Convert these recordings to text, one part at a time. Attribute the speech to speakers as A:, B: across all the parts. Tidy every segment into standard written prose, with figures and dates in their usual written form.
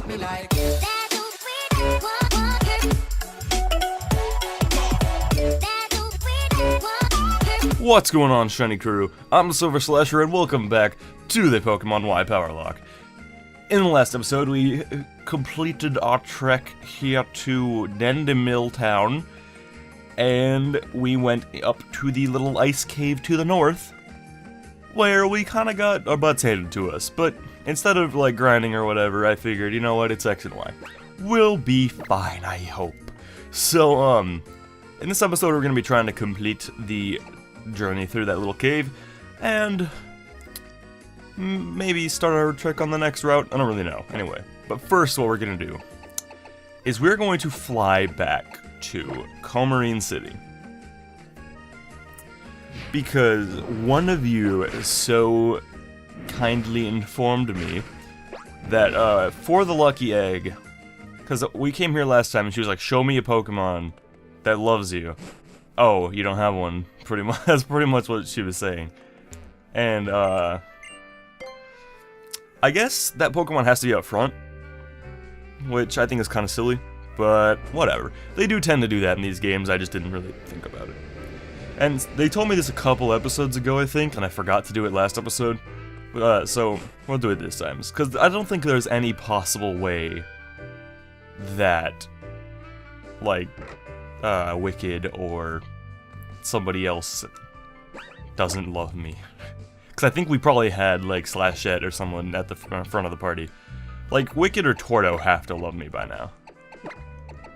A: me like.
B: What's going on, shiny crew? I'm TheSilverSlasher, and welcome back to the Pokémon Y Powerlocke. In the last episode, we completed our trek here to Dendemil Town, and we went up to the little ice cave to the north, where we kinda got our butts handed to us, but instead of, like, grinding or whatever, I figured, you know what, it's X and Y. We'll be fine, I hope. So, in this episode, we're gonna be trying to complete the journey through that little cave, and maybe start our trek on the next route. I don't really know. Anyway, but first what we're gonna do is we're going to fly back to Comarine City, because one of you so kindly informed me that for the lucky egg, because we came here last time and she was like, show me a Pokemon that loves you. Oh, you don't have one. Pretty much, that's pretty much what she was saying. And I guess that Pokemon has to be up front, which I think is kind of silly, but whatever. They do tend to do that in these games, I just didn't really think about it. And they told me this a couple episodes ago, I think, and I forgot to do it last episode. So we'll do it this time, because I don't think there's any possible way that, like, Wicked or somebody else doesn't love me. Because I think we probably had, like, Slashette or someone at the front of the party. Like, Wicked or Torto have to love me by now.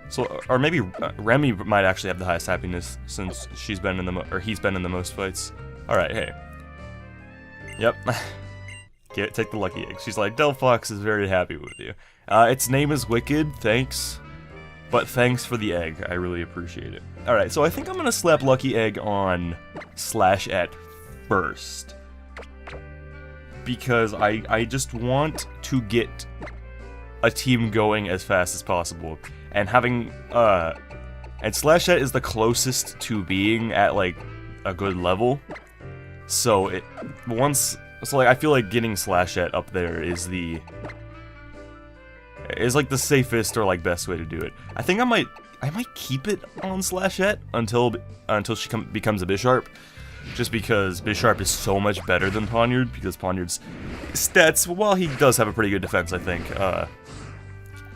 B: So, or maybe Remy might actually have the highest happiness since she's been in the he's been in the most fights. Alright, hey. Yep. Take the lucky egg. She's like, Delphox is very happy with you. Its name is Wicked, thanks. But thanks for the egg, I really appreciate it. Alright, so I think I'm gonna slap Lucky Egg on Slashette first. Because I just want to get a team going as fast as possible. And having, and Slashette is the closest to being at, like, a good level. So I feel like getting Slashette up there is like the safest or like best way to do it. I think I might keep it on Slashette until she becomes a Bisharp, just because Bisharp is so much better than Ponyard, because Ponyard's stats, while he does have a pretty good defense, I think.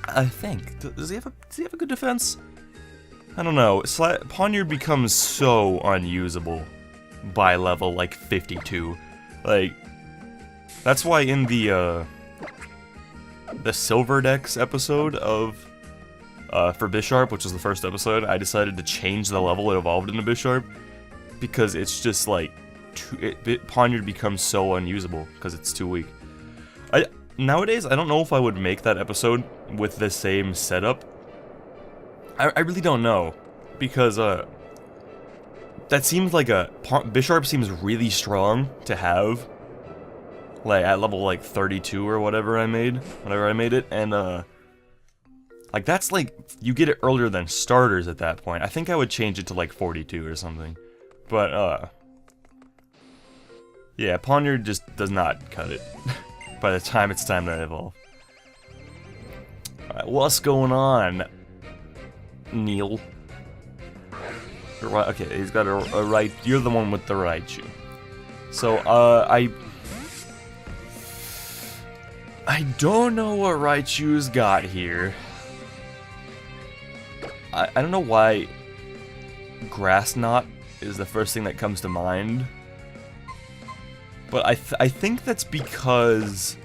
B: Does he have a good defense? I don't know. Ponyard becomes so unusable by level like 52. Like, that's why in the Silver Dex episode of for Bisharp, which was the first episode, I decided to change the level it evolved into Bisharp, because it's just like Ponyard becomes so unusable because it's too weak. Nowadays I don't know if I would make that episode with the same setup. I really don't know, because that seems like Bisharp seems really strong to have, like, at level, like, 32 or whatever I made it, and, like, that's, like, you get it earlier than starters at that point. I think I would change it to, like, 42 or something, but, yeah, Ponyard just does not cut it by the time it's time to evolve. Alright, what's going on, Neil? Okay, he's got a right, you're the one with the Raichu. So, I don't know what Raichu's got here. I don't know why Grass Knot is the first thing that comes to mind. But I think that's because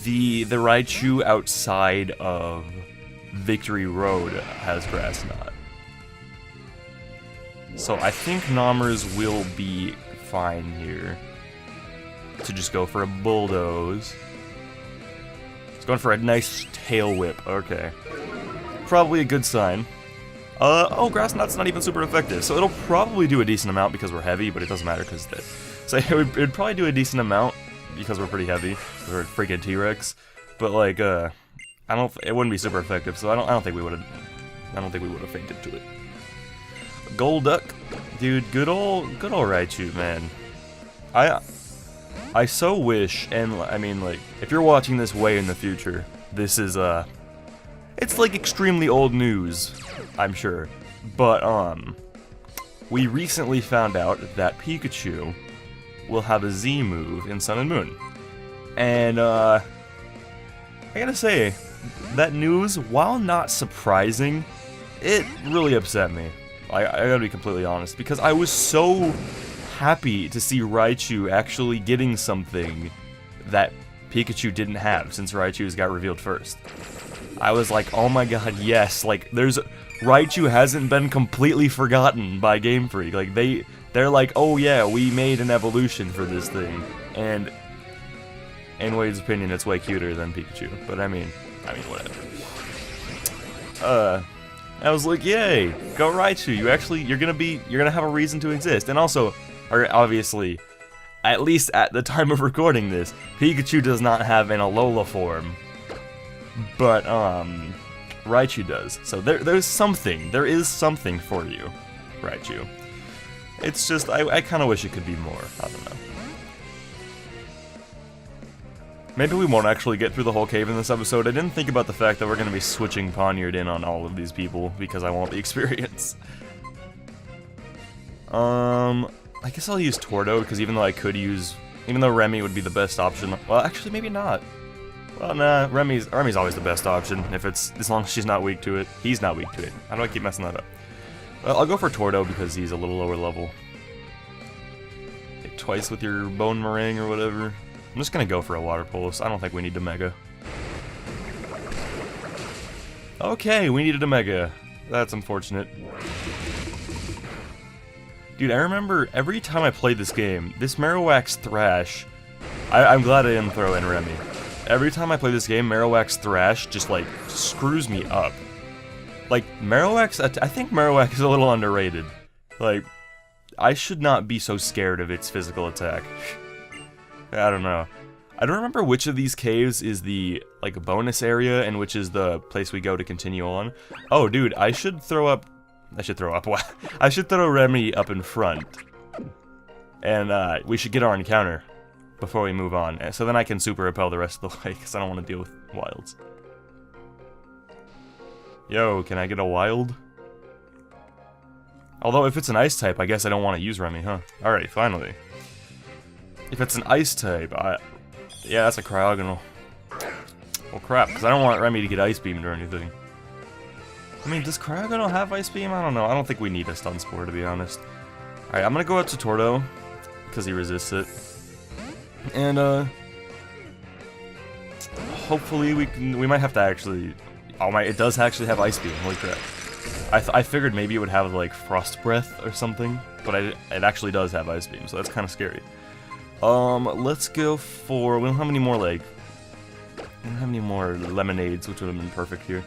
B: the Raichu outside of Victory Road has Grass Knot. So I think Nommers will be fine here to just go for a Bulldoze. Going for a nice tail whip. Okay. Probably a good sign. Oh, Grass Knot's not even super effective, so it'll probably do a decent amount because we're heavy, but it doesn't matter because so it'd probably do a decent amount because we're pretty heavy. We're a freaking T-Rex. But like, it wouldn't be super effective, so I don't think we would have fainted to it. Golduck, dude, good old Raichu, man. I so wish, and I mean, like, if you're watching this way in the future, this is, it's like extremely old news, I'm sure. But, we recently found out that Pikachu will have a Z move in Sun and Moon. And, I gotta say, that news, while not surprising, it really upset me. I gotta be completely honest, because I was so happy to see Raichu actually getting something that Pikachu didn't have, since Raichu's got revealed first. I was like, oh my god, yes, like, Raichu hasn't been completely forgotten by Game Freak. Like, they're like, oh yeah, we made an evolution for this thing, and in Wade's opinion, it's way cuter than Pikachu, but I mean, whatever. I was like, yay, go Raichu, you're gonna have a reason to exist, and also, obviously, at least at the time of recording this, Pikachu does not have an Alola form, but, Raichu does, so there is something for you, Raichu. It's just, I kinda wish it could be more, I don't know. Maybe we won't actually get through the whole cave in this episode. I didn't think about the fact that we're going to be switching Poniard in on all of these people, because I want the experience. I guess I'll use Tordo, because even though Remy would be the best option, well, actually, maybe not. Well, nah, Remy's always the best option, as long as she's not weak to it. He's not weak to it. How do I keep messing that up? Well, I'll go for Tordo, because he's a little lower level. Hit twice with your Bone Meringue or whatever. I'm just gonna go for a Water Pulse. I don't think we need to Mega. Okay, we needed a Mega. That's unfortunate. Dude, I remember every time I played this game, this Marowak's Thrash... I'm glad I didn't throw in Remy. Every time I play this game, Marowak's Thrash just, like, screws me up. Like, I think Marowak is a little underrated. Like, I should not be so scared of its physical attack. I don't know. I don't remember which of these caves is the, like, bonus area and which is the place we go to continue on. Oh, dude, I should throw Remy up in front. And, we should get our encounter before we move on. So then I can super repel the rest of the way, because I don't want to deal with wilds. Yo, can I get a wild? Although, if it's an ice type, I guess I don't want to use Remy, huh? Alright, finally. If it's an ice type, yeah, that's a Cryogonal. Well, crap, because I don't want Remy to get Ice Beamed or anything. I mean, does Cryogonal have Ice Beam? I don't know. I don't think we need a Stun Spore, to be honest. Alright, I'm gonna go out to Tordo, because he resists it. And, hopefully we might have to actually... Oh my, it does actually have Ice Beam, holy crap. I figured maybe it would have, like, Frost Breath or something, but it actually does have Ice Beam, so that's kind of scary. Let's go for... We don't have any more, like... We don't have any more Lemonades, which would have been perfect here.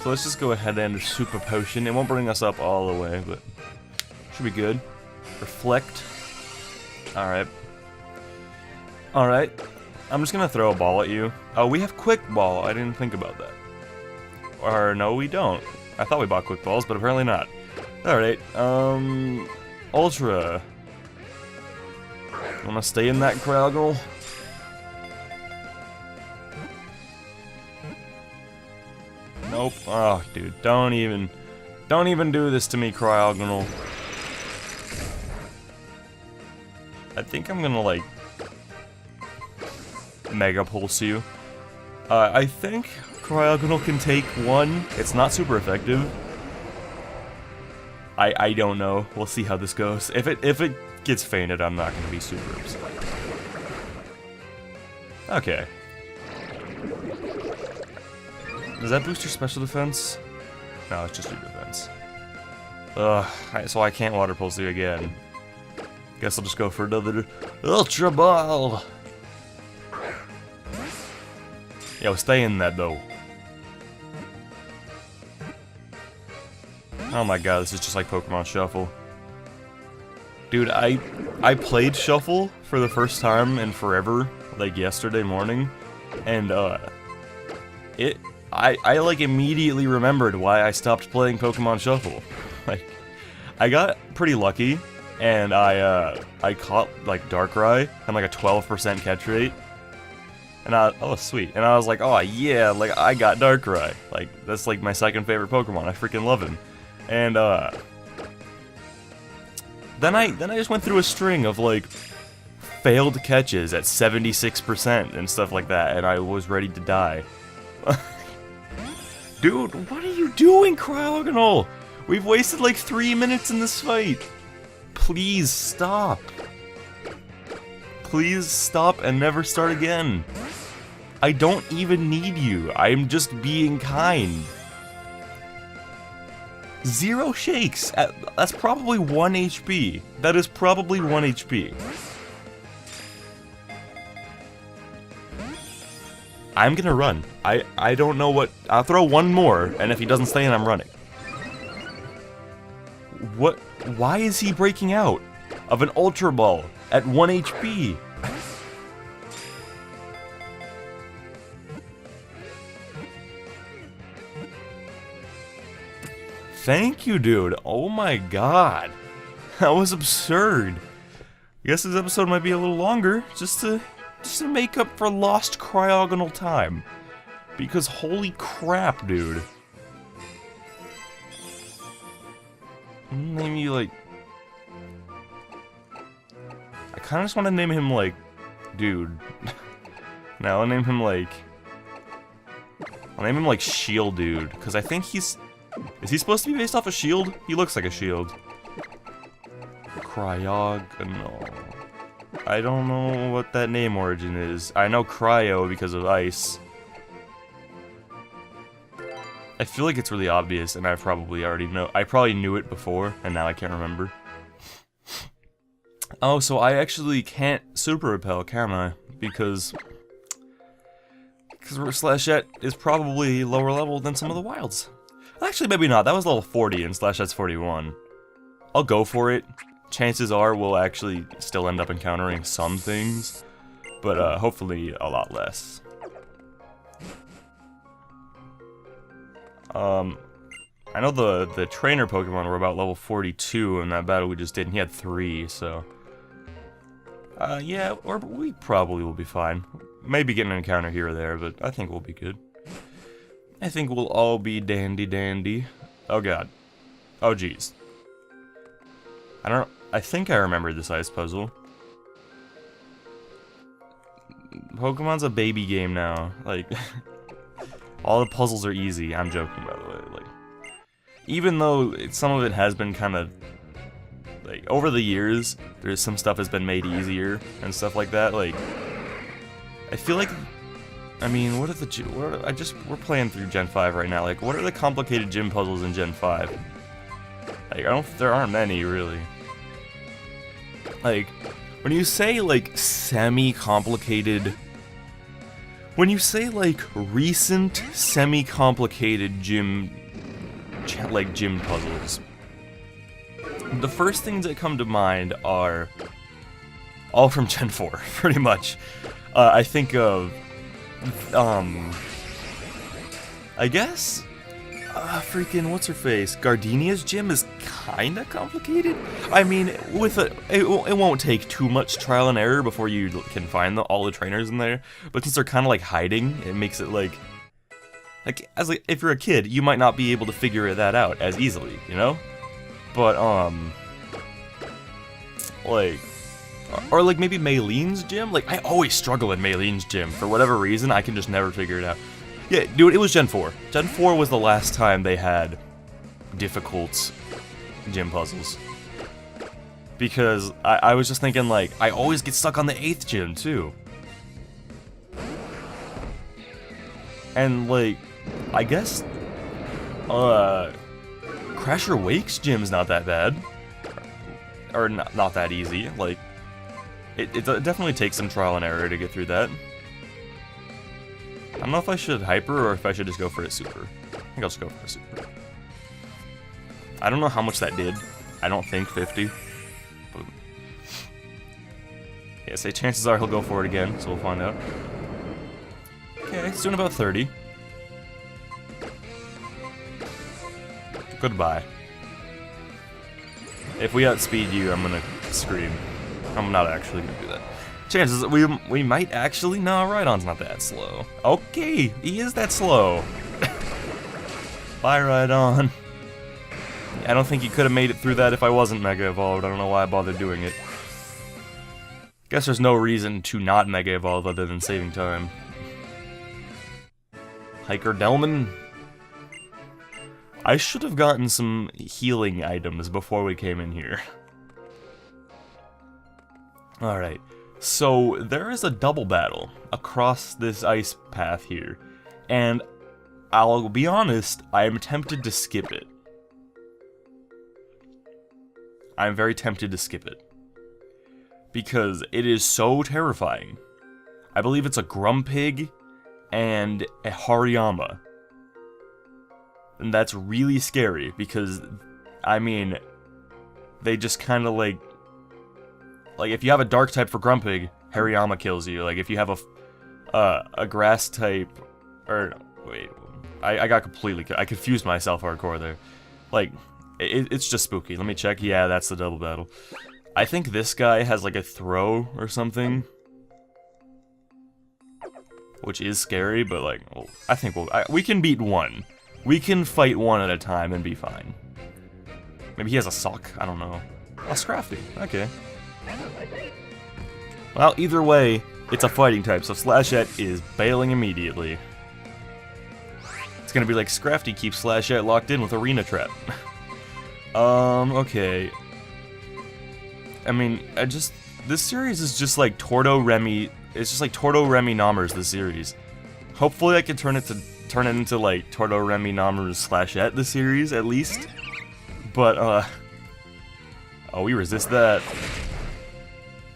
B: So let's just go ahead and Super Potion. It won't bring us up all the way, but... Should be good. Reflect. Alright. Alright. I'm just gonna throw a ball at you. Oh, we have Quick Ball. I didn't think about that. Or, no, we don't. I thought we bought Quick Balls, but apparently not. Alright, Ultra. Wanna stay in that Cryogonal? Nope. Oh, dude, don't even do this to me, Cryogonal. I think I'm gonna, like, Mega Pulse you. I think Cryogonal can take one. It's not super effective. I don't know. We'll see how this goes. If it gets fainted, I'm not gonna be super upset. Okay. Does that boost your special defense? No, it's just your defense. Ugh, so I can't Water Pulse you again. Guess I'll just go for another Ultra Ball! Yo, stay in that, though. Oh my god, this is just like Pokemon Shuffle. Dude, I played Shuffle for the first time in forever, like yesterday morning, and I like immediately remembered why I stopped playing Pokemon Shuffle. Like, I got pretty lucky and I caught like Darkrai and like a 12% catch rate. And oh sweet, and I was like, oh yeah, like I got Darkrai. Like that's like my second favorite Pokemon. I freaking love him. And then I just went through a string of like failed catches at 76% and stuff like that, and I was ready to die. Dude, what are you doing, Cryogonal? We've wasted like 3 minutes in this fight. Please stop. Please stop and never start again. I don't even need you. I'm just being kind. 0 shakes. That's probably 1 HP. That is probably 1 HP. I'm gonna run. I don't know what... I'll throw one more, and if he doesn't stay in, I'm running. What? Why is he breaking out of an Ultra Ball at 1 HP? Thank you, dude. Oh my god. That was absurd. I guess this episode might be a little longer, just to make up for lost cryogonal time. Because holy crap, dude. Name you like... I kinda just wanna name him like... Dude. No, I'll name him like... I'll name him like Shield Dude, because I think he's... Is he supposed to be based off a shield? He looks like a shield. Cryogonal. I don't know what that name origin is. I know cryo because of ice. I feel like it's really obvious, and I probably already know. I probably knew it before, and now I can't remember. Oh, so I actually can't super repel, can I? Because Slashette is probably lower level than some of the wilds. Actually, maybe not. That was level 40 and Slashette's 41. I'll go for it. Chances are we'll actually still end up encountering some things, but hopefully a lot less. I know the trainer Pokemon were about level 42 in that battle we just did, and he had 3, so... yeah, or we probably will be fine. Maybe get an encounter here or there, but I think we'll be good. I think we'll all be dandy. Oh god. Oh jeez. I think I remember this ice puzzle. Pokemon's a baby game now. Like, all the puzzles are easy. I'm joking, by the way. Like, even though some of it has been kind of... Like, over the years, there's some stuff has been made easier and stuff like that. Like, I feel like... I mean, what are the... we're playing through Gen 5 right now. Like, what are the complicated gym puzzles in Gen 5? Like, there aren't many, really. Like, when you say, like, semi-complicated... When you say, like, recent, semi-complicated gym puzzles, the first things that come to mind are all from Gen 4, pretty much. I think of... I guess, freaking what's her face? Gardenia's gym is kinda complicated. I mean, it won't take too much trial and error before you can find all the trainers in there. But since they're kind of like hiding, it makes it like if you're a kid, you might not be able to figure that out as easily, you know? But or like maybe Maylene's gym? Like, I always struggle in Maylene's gym. For whatever reason, I can just never figure it out. Yeah, dude, it was Gen 4. Gen 4 was the last time they had difficult gym puzzles. Because I was just thinking, like, I always get stuck on the 8th gym, too. And, like, I guess, Crasher Wake's gym's not that bad. Or not that easy, like... It definitely takes some trial and error to get through that. I don't know if I should hyper or if I should just go for a super. I think I'll just go for a super. I don't know how much that did. I don't think 50. But yeah, say chances are he'll go for it again, so we'll find out. Okay, it's doing about 30. Goodbye. If we outspeed you, I'm gonna scream. I'm not actually gonna do that. Chances we might actually. No, Rhydon's not that slow. Okay, he is that slow. Bye, Rhydon. I don't think he could have made it through that if I wasn't Mega Evolved. I don't know why I bothered doing it. Guess there's no reason to not Mega Evolve other than saving time. Hiker Delman. I should have gotten some healing items before we came in here. Alright, so there is a double battle across this ice path here, and I'll be honest, I am tempted to skip it. I'm very tempted to skip it. Because it is so terrifying. I believe it's a Grumpig and a Hariyama. And that's really scary because, I mean, they just kind of like if you have a dark type for Grumpig, Hariyama kills you. Like if you have a grass type, or wait, I got completely, I confused myself hardcore there. Like, it's just spooky. Let me check. Yeah, that's the double battle. I think this guy has like a throw or something, which is scary, but like, well, I think we can beat one. We can fight one at a time and be fine. Maybe he has a sock, I don't know. Oh, Scrafty, okay. Well, either way, it's a fighting type, so Slashette is bailing immediately. It's gonna be like Scrafty keeps Slashette locked in with Arena Trap. Okay. I mean, this series is just like Tordo Remy, it's just like Tordo Remy Namers, this series. Hopefully I can turn it into like Tordo Remy Namers Slashette, the series, at least. But, oh, we resist that.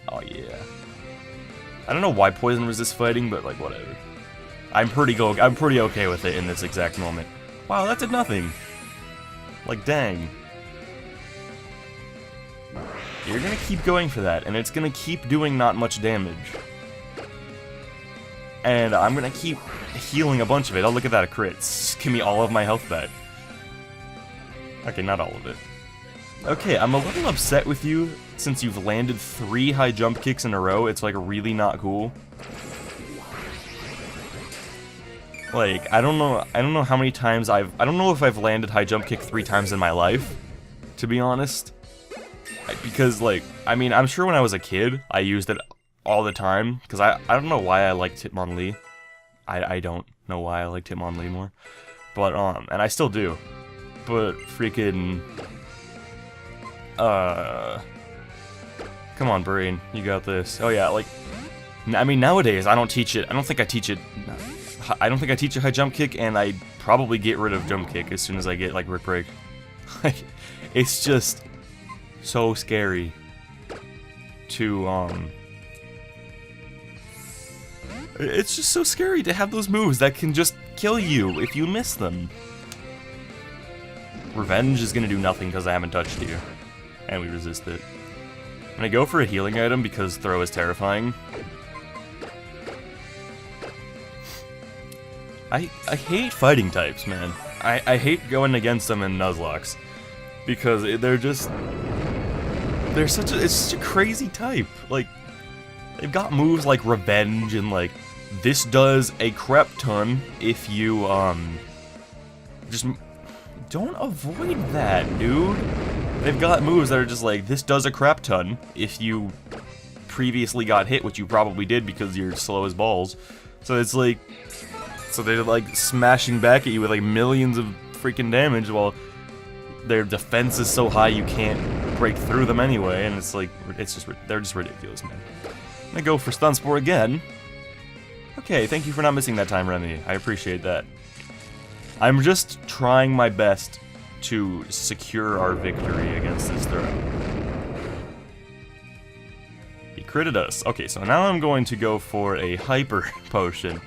B: Oh, yeah. I don't know why Poison resists fighting, but, like, whatever. I'm pretty okay with it in this exact moment. Wow, that did nothing. Like, dang. You're gonna keep going for that, and it's gonna keep doing not much damage. And I'm gonna keep healing a bunch of it. Oh, look at that, a crit. Give me all of my health back. Okay, not all of it. Okay, I'm a little upset with you since you've landed 3 high jump kicks in a row. It's like really not cool. Like, I don't know how many times I don't know if I've landed high jump kick 3 times in my life, to be honest. Because, like, I mean, I'm sure when I was a kid, I used it all the time, because I don't know why I liked Hitmonlee. I don't know why I liked Hitmonlee more. But, and I still do. But, freaking... Come on, Brain, you got this. Oh yeah, like, I mean, nowadays, I don't teach it, I don't think I teach it high jump kick, and I probably get rid of jump kick as soon as I get, like, Rick Break. Like, it's just so scary to, it's just so scary to have those moves that can just kill you if you miss them. Revenge is gonna do nothing because I haven't touched you. And we resist it. I'm gonna go for a healing item because throw is terrifying. I hate fighting types, man. I hate going against them in Nuzlocke. Because it's such a crazy type. Like, they've got moves like Revenge and like, this does a crap ton if you, just don't avoid that, dude. They've got moves that are just like, this does a crap ton if you previously got hit, which you probably did because you're slow as balls. So it's like, so they're like smashing back at you with like millions of freaking damage while their defense is so high you can't break through them anyway, and it's like, they're just ridiculous, man. I'm gonna go for Stun Spore again. Okay, thank you for not missing that time, Remy. I appreciate that. I'm just trying my best to secure our victory against this throw. He critted us. Okay, so now I'm going to go for a Hyper Potion.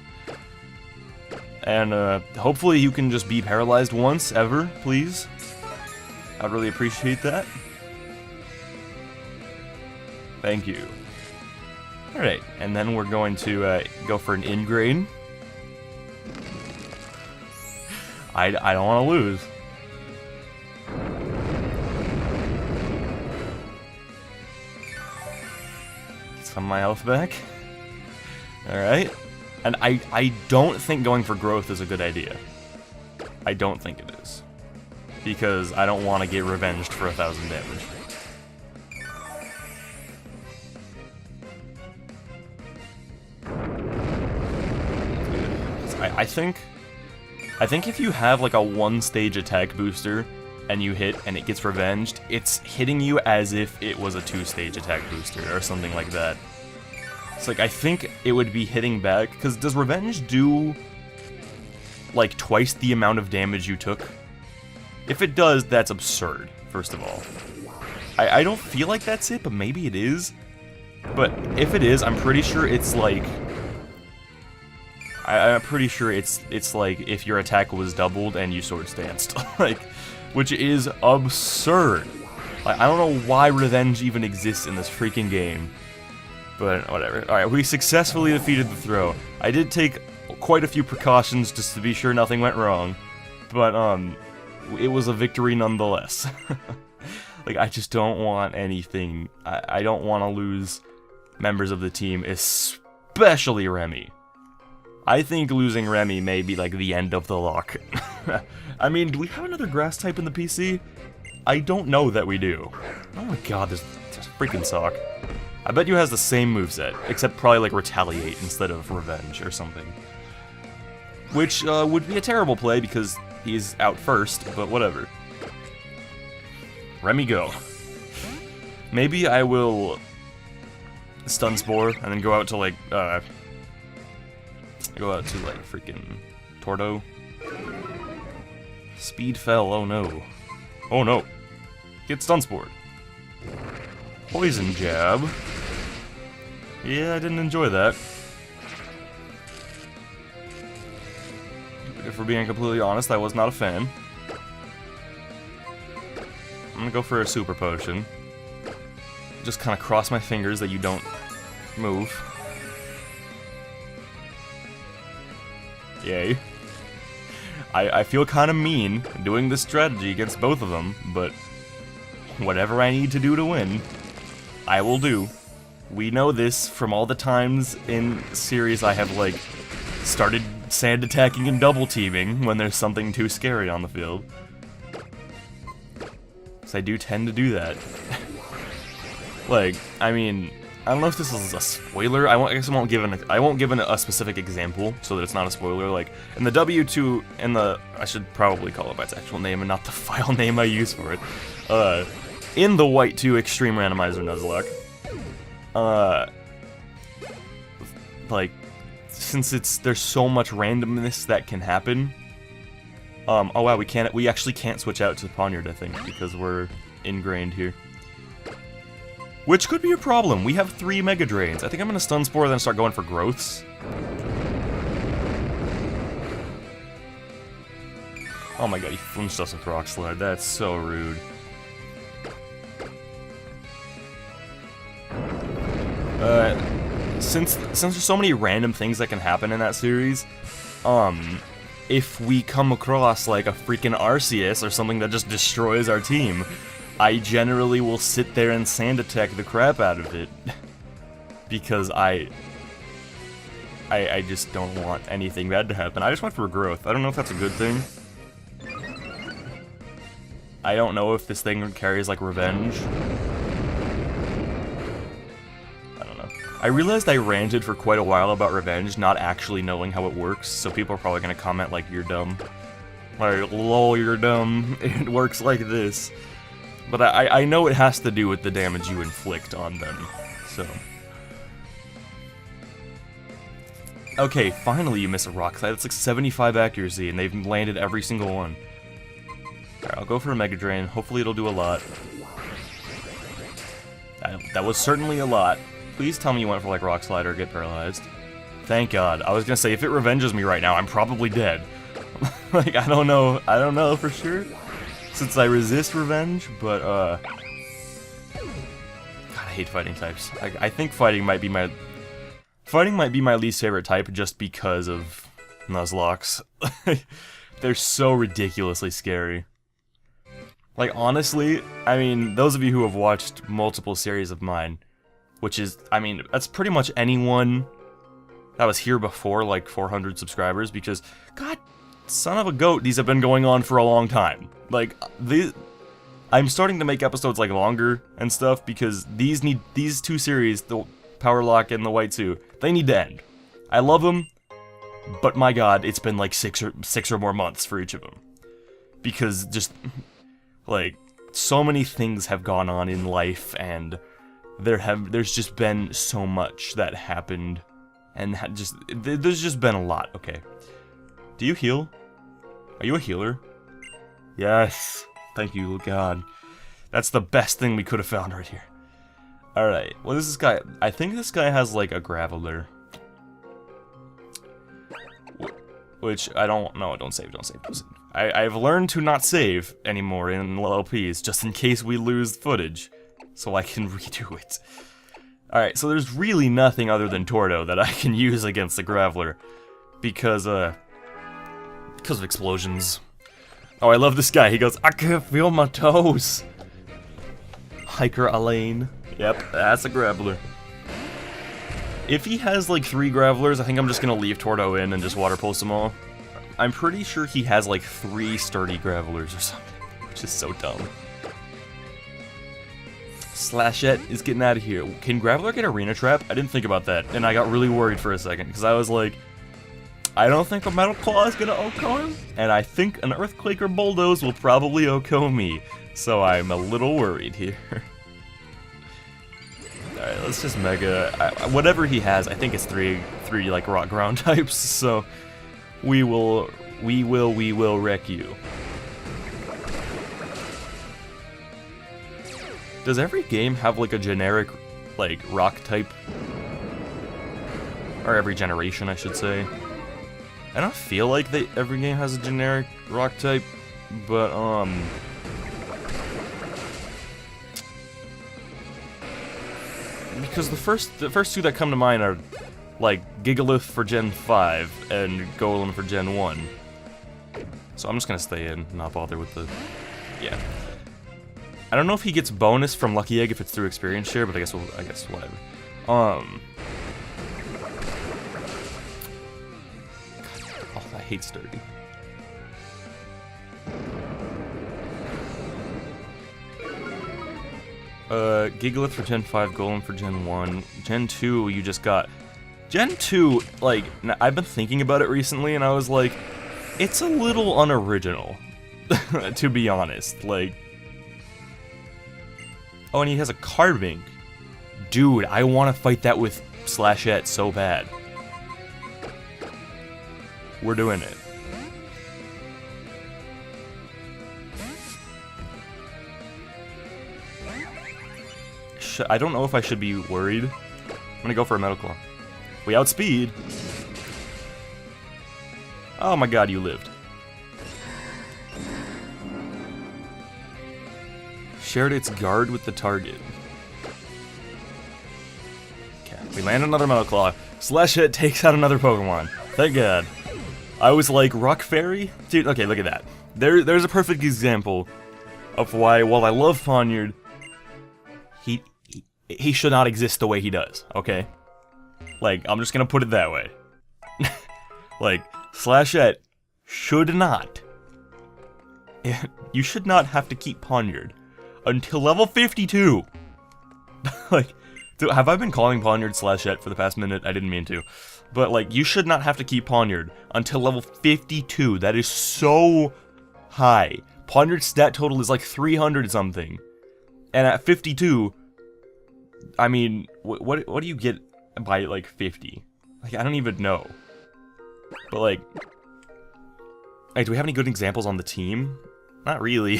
B: And hopefully you can just be paralyzed once, ever, please. I'd really appreciate that. Thank you. Alright, and then we're going to go for an Ingrain. I don't want to lose. some of my health back. Alright. And I don't think going for growth is a good idea. I don't think it is. Because I don't want to get revenged for 1,000 damage. I think if you have like a 1-stage attack booster and you hit and it gets revenged, it's hitting you as if it was a 2-stage attack booster or something like that. It's like, I think it would be hitting back, because does revenge do like twice the amount of damage you took? If it does, that's absurd, first of all. I don't feel like that's it, but maybe it is. But if it is, I'm pretty sure it's like... I'm pretty sure it's like if your attack was doubled and you sword stanced. Like, which is absurd. Like, I don't know why revenge even exists in this freaking game. But whatever. Alright, we successfully defeated the throw. I did take quite a few precautions just to be sure nothing went wrong. But, it was a victory nonetheless. Like, I just don't want anything. I don't want to lose members of the team, especially Remy. I think losing Remy may be, like, the end of the lock. I mean, do we have another grass type in the PC? I don't know that we do. Oh my god, this freaking sock. I bet you has the same moveset, except probably, like, retaliate instead of revenge or something. Which, would be a terrible play because he's out first, but whatever. Remy, go. Maybe I will stun Spore and then go out to, like, freaking Tordo. Speed fell, oh no. Oh no. Get stun Spore. Poison jab. Yeah, I didn't enjoy that. If we're being completely honest, I was not a fan. I'm gonna go for a super potion. Just kind of cross my fingers that you don't move. Yay. I feel kind of mean doing this strategy against both of them, but whatever I need to do to win, I will do. We know this from all the times in series I have, like, started sand attacking and double teaming when there's something too scary on the field. So I do tend to do that. Like, I mean, I don't know if this is a spoiler. I guess I won't give a specific example so that it's not a spoiler. Like in the W2, I should probably call it by its actual name and not the file name I use for it. In the White 2 Extreme Randomizer Nuzlocke, like, since there's so much randomness that can happen. Oh wow, we actually can't switch out to Poniard, I think, because we're ingrained here. Which could be a problem. We have 3 Mega Drains. I think I'm gonna Stun Spore, then start going for growths. Oh my god, he flinched us with Rock Slide. That's so rude. Since there's so many random things that can happen in that series, if we come across like a freaking Arceus or something that just destroys our team, I generally will sit there and sand attack the crap out of it. Because I just don't want anything bad to happen. I just went for growth. I don't know if that's a good thing. I don't know if this thing carries like revenge. I don't know. I realized I ranted for quite a while about revenge, not actually knowing how it works, so people are probably gonna comment like, you're dumb. Like, lol, you're dumb. It works like this. But I know it has to do with the damage you inflict on them, so. Okay, finally you miss a rock slide. That's like 75 accuracy, and they've landed every single one. Alright, I'll go for a Mega Drain. Hopefully it'll do a lot. That was certainly a lot. Please tell me you went for like Rock Slide or get paralyzed. Thank God. I was gonna say, if it revenges me right now, I'm probably dead. Like, I don't know for sure. Since I resist revenge, but, God, I hate fighting types. I think fighting might be my least favorite type just because of Nuzlocks. They're so ridiculously scary. Like, honestly, I mean, those of you who have watched multiple series of mine, which is, I mean, that's pretty much anyone that was here before, like, 400 subscribers, because, god, son of a goat, these have been going on for a long time. Like, I'm starting to make episodes, like, longer and stuff, because these two series, the Powerlocke and the White Suit, they need to end. I love them, but my god, it's been, like, six or more months for each of them. Because just, like, so many things have gone on in life, and there's just been so much that happened, and there's just been a lot. Okay. Do you heal? Are you a healer? Yes. Thank you, God. That's the best thing we could have found right here. Alright, what is this guy? I think this guy has, like, a Graveler. Which, I don't know, don't save. I've learned to not save anymore in LPs, just in case we lose footage, so I can redo it. Alright, so there's really nothing other than Torto that I can use against the Graveler, because of explosions. Oh, I love this guy, he goes, I can feel my toes! Hiker Alain. Yep, that's a Graveler. If he has, like, 3 Gravelers, I think I'm just gonna leave Torto in and just water pulse them all. I'm pretty sure he has, like, 3 sturdy Gravelers or something, which is so dumb. Slashette is getting out of here. Can Graveler get Arena Trap? I didn't think about that, and I got really worried for a second, because I was like, I don't think a Metal Claw is gonna OHKO him, and I think an Earthquake or Bulldoze will probably OHKO me, so I'm a little worried here. Alright, let's just Mega. Whatever he has, I think it's three like Rock Ground types, so we will wreck you. Does every game have like a generic, like, rock type? Or every generation, I should say. I don't feel like every game has a generic rock type, but, because the first two that come to mind are, like, Gigalith for Gen 5 and Golem for Gen 1. So I'm just gonna stay in, not bother with the... yeah. I don't know if he gets bonus from Lucky Egg if it's through experience share, but I guess whatever. God, oh, I hate Sturdy. Gigalith for Gen 5, Golem for Gen 1. Gen 2, you just got... Gen 2, like, I've been thinking about it recently, and I was like, it's a little unoriginal, to be honest, like... Oh, and he has a Carbink. Dude, I want to fight that with Slashette so bad. We're doing it. I don't know if I should be worried. I'm gonna go for a Metal Claw. We outspeed. Oh my god, you lived. Shared its guard with the target. Okay, we land another Metal Claw. Slashette takes out another Pokemon. Thank god. I was like, Rock Fairy? Dude, okay, look at that. There's a perfect example of why, while I love Ponyard, he should not exist the way he does, okay? Like, I'm just gonna put it that way. Like, Slashette should not. You should not have to keep Ponyard until level 52. Like, dude, have I been calling Ponyard Slashette for the past minute? I didn't mean to. But, like, you should not have to keep Ponyard until level 52. That is so high. Ponyard's stat total is like 300 something. And at 52... I mean, what do you get by, like, 50? Like, I don't even know. But, like... Hey, do we have any good examples on the team? Not really.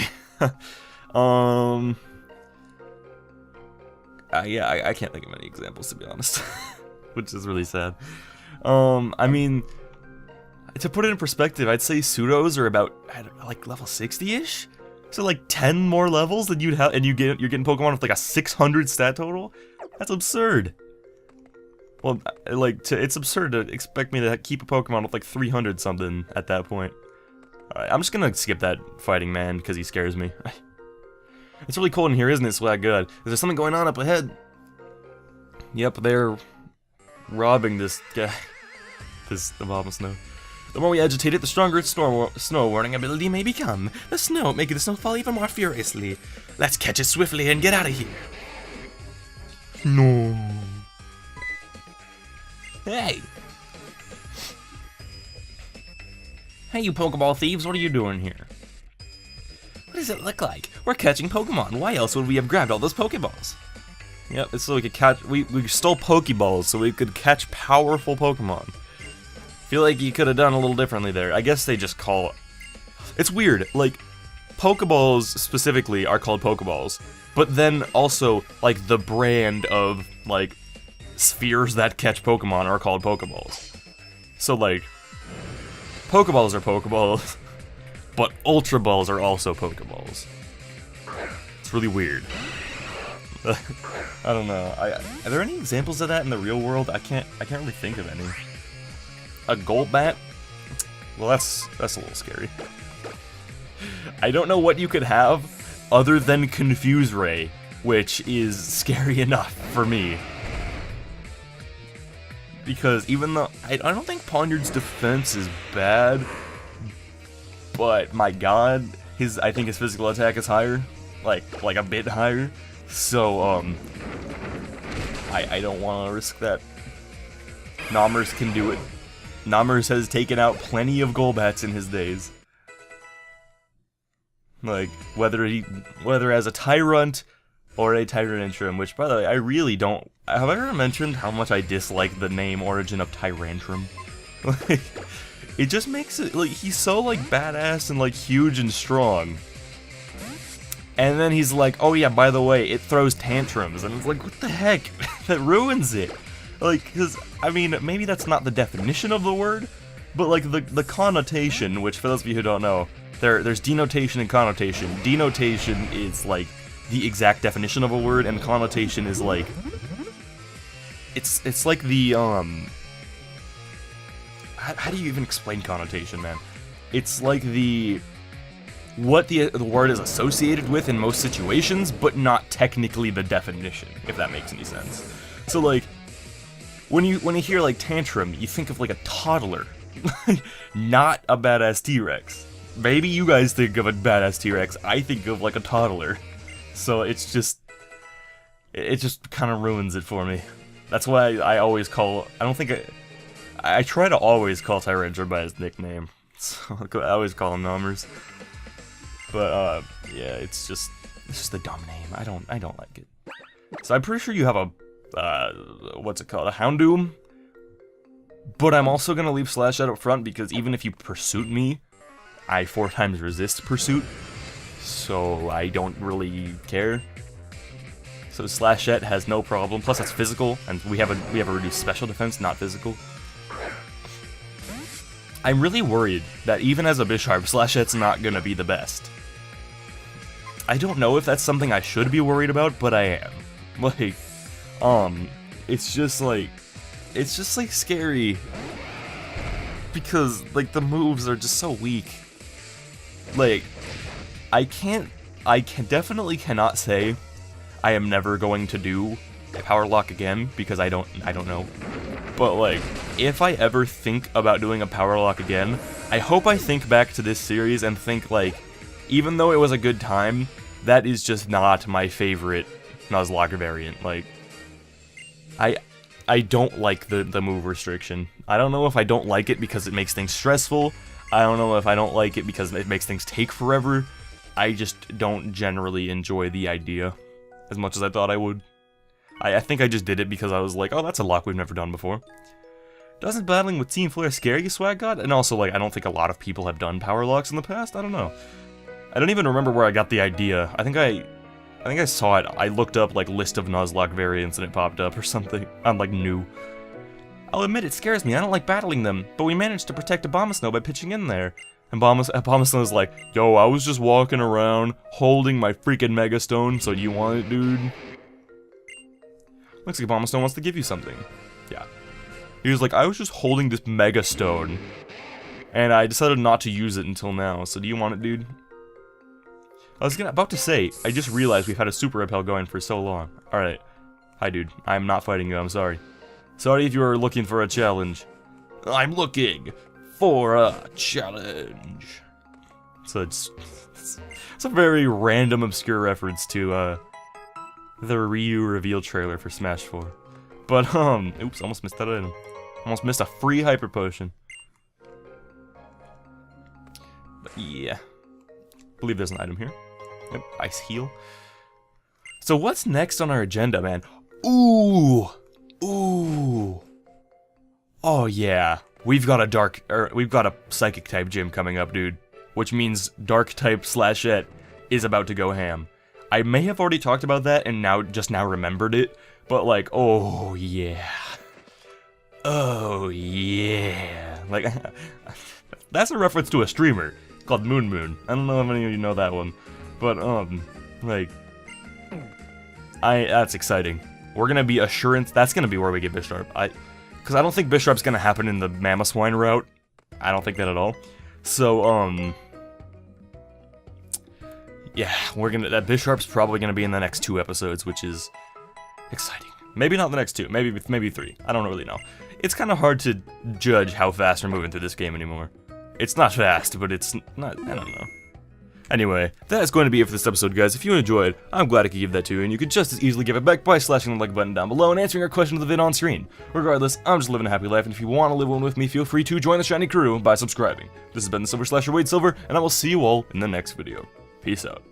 B: Yeah, I can't think of any examples, to be honest. Which is really sad. I mean... To put it in perspective, I'd say Pseudos are about, like, level 60-ish? So like 10 more levels than you'd have, and you're getting Pokemon with like a 600 stat total? That's absurd. Well, like, it's absurd to expect me to keep a Pokemon with like 300 something at that point. Alright, I'm just gonna skip that fighting man because he scares me. It's really cold in here, isn't it? Swag good. Is there something going on up ahead? Yep, they're robbing this guy. The Bomb of Snow. The more we agitate it, the stronger its snow warning ability may become. Making the snow fall even more furiously. Let's catch it swiftly and get out of here. No. Hey! Hey, you Pokeball thieves, what are you doing here? What does it look like? We're catching Pokemon. Why else would we have grabbed all those Pokeballs? Yep, it's so we could catch. We stole Pokeballs so we could catch powerful Pokemon. Feel like you could have done a little differently there. I guess they just call. It's weird. Like, Pokeballs specifically are called Pokeballs, but then also like the brand of like spheres that catch Pokemon are called Pokeballs. So like, Pokeballs are Pokeballs, but Ultra Balls are also Pokeballs. It's really weird. I don't know. Are there any examples of that in the real world? I can't really think of any. A Golbat? Well, that's a little scary. I don't know what you could have other than Confuse Ray, which is scary enough for me. Because even though I don't think Ponyard's defense is bad, but my god, I think his physical attack is higher, like a bit higher. So I don't want to risk that. Nommers can do it. Nommers has taken out plenty of Golbats in his days. Like, whether as a Tyrunt or a Tyrantrum, which, by the way, I really don't. Have I ever mentioned how much I dislike the name origin of Tyrantrum? Like, it just makes it, like, he's so, like, badass and, like, huge and strong. And then he's like, oh yeah, by the way, it throws tantrums. And it's like, what the heck? That ruins it. Like, because, I mean, maybe that's not the definition of the word, but, like, the connotation, which, for those of you who don't know, there's denotation and connotation. Denotation is, like, the exact definition of a word, and connotation is, like, it's like the, how do you even explain connotation, man? It's like what the word is associated with in most situations, but not technically the definition, if that makes any sense. So, like, when you hear, like, tantrum, you think of, like, a toddler, not a badass T-Rex. Maybe you guys think of a badass T-Rex, I think of, like, a toddler. So it just kind of ruins it for me. That's why I always call, I try to always call Tyrantrum by his nickname. So I always call him Nommers. But, yeah, it's just a dumb name. I don't like it. So I'm pretty sure you have a, what's it called? A Houndoom? But I'm also gonna leave Slashette up front because even if you pursuit me, I 4 times resist pursuit. So I don't really care. So Slashette has no problem. Plus that's physical, and we have a reduced special defense, not physical. I'm really worried that even as a Bisharp, Slashette's not gonna be the best. I don't know if that's something I should be worried about, but I am. Like, it's just like scary. Because, like, the moves are just so weak. Like, I definitely cannot say I am never going to do a Powerlocke again, because I don't know. But, like, if I ever think about doing a Powerlocke again, I hope I think back to this series and think, like, even though it was a good time, that is just not my favorite Nuzlocke variant. Like, I don't like the move restriction. I don't know if I don't like it because it makes things stressful. I don't know if I don't like it because it makes things take forever. I just don't generally enjoy the idea as much as I thought I would. I think I just did it because I was like, oh, that's a lock we've never done before. Doesn't battling with Team Flare scare you, Swag God? And also, like, I don't think a lot of people have done Powerlocks in the past. I don't know. I don't even remember where I got the idea. I think I saw it. I looked up, like, list of Nuzlocke variants and it popped up or something. I'm, like, new. I'll admit it scares me. I don't like battling them, but we managed to protect Abomasnow by pitching in there. And Abomasnow's like, yo, I was just walking around holding my freaking Mega Stone, so you want it, dude? Looks like Abomasnow wants to give you something. Yeah. He was like, I was just holding this Mega Stone, and I decided not to use it until now, so do you want it, dude? I was about to say, I just realized we've had a Super Repel going for so long. Alright. Hi, dude. I'm not fighting you, I'm sorry. Sorry if you were looking for a challenge. I'm looking for a challenge. So it's a very random, obscure reference to, the Ryu reveal trailer for Smash 4. But, oops, almost missed that item. Almost missed a free Hyper Potion. But yeah. Believe there's an item here. Yep, Ice Heal. So what's next on our agenda, man? Ooh! Ooh! Oh yeah. We've got a Psychic type gym coming up, dude. Which means Dark type Slashette is about to go ham. I may have already talked about that and just now remembered it, but like, oh yeah. Oh yeah. Like, that's a reference to a streamer called Moon Moon. I don't know if any of you know that one, but like, that's exciting. We're gonna be Assurance, that's gonna be where we get Bisharp. Because I don't think Bisharp's gonna happen in the Mamoswine route. I don't think that at all. So, yeah, that Bisharp's probably gonna be in the next 2 episodes, which is exciting. Maybe not the next 2, maybe 3. I don't really know. It's kind of hard to judge how fast we're moving through this game anymore. It's not fast, but it's not, I don't know. Anyway, that is going to be it for this episode, guys. If you enjoyed, I'm glad I could give that to you, and you could just as easily give it back by slashing the like button down below and answering our question of the vid on screen. Regardless, I'm just living a happy life, and if you want to live one with me, feel free to join the shiny crew by subscribing. This has been the TheSilverSlasher Wade Silver, and I will see you all in the next video. Peace out.